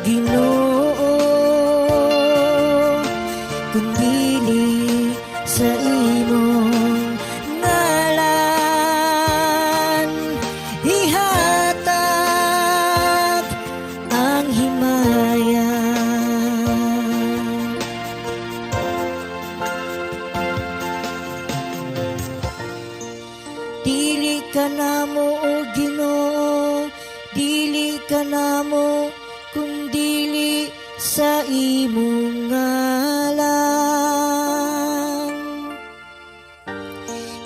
Ginoo, kundili sa imong ngalan, ihatag ang himaya. Dili ka namo o Ginoo, dili ka namo kundili sa imong ngalan,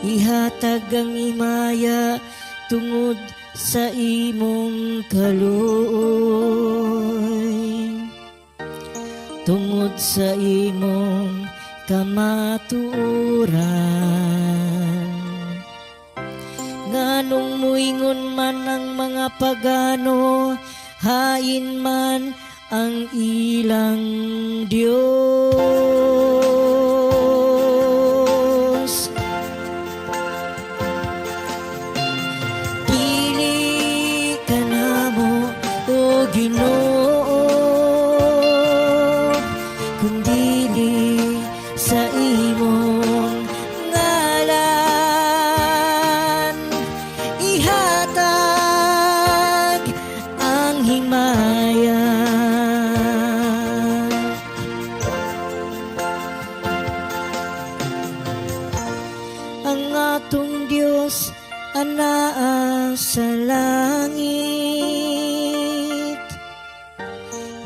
ihatag ang himaya tungod sa imong kaluoy, tungod sa imong kamatuoran. Nganong muingon man ang mga pagano, hain man ang ilang Diyos. Dili ka namo o Ginoo, kundili sa imong ngalan, ihatag ang himaya. Ang atong Diyos anaa sa langit,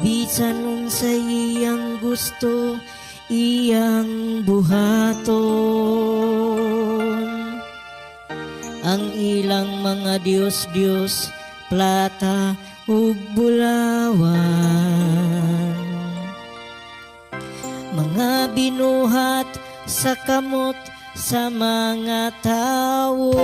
bisan unsa iyang gusto iyang buhaton. Ang ilang mga Diyos-Diyos, plata ug bulawan, mga binuhat sa kamot sa mga tawo.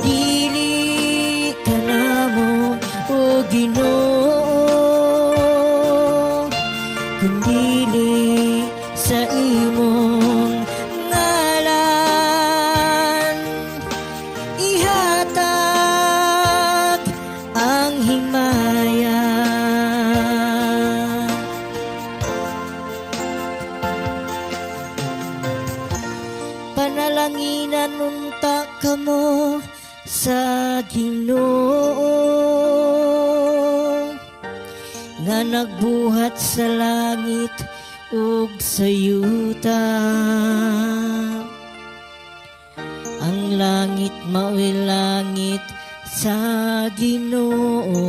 Dili ka namo o Ginoo, kundili sa imong ngalan, ihatag ang himaya. Panalanginan unta kamo sa Ginoo, nga nagbuhat sa langit ug sa yuta. Ang langit mao'y langit sa Ginoo,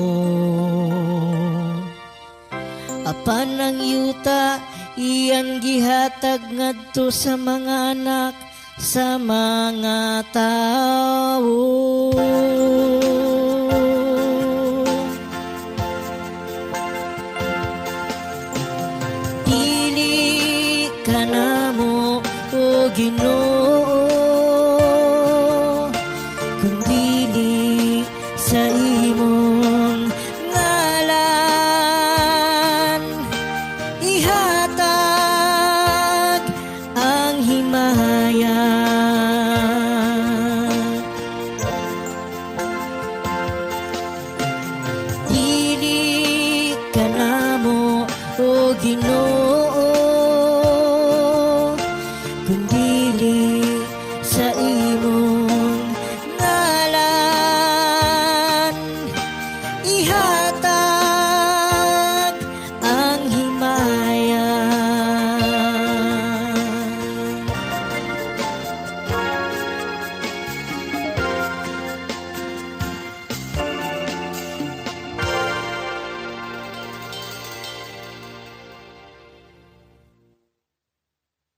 apan ang yuta iyang gihatag ngadto sa mga anak sa mga tao.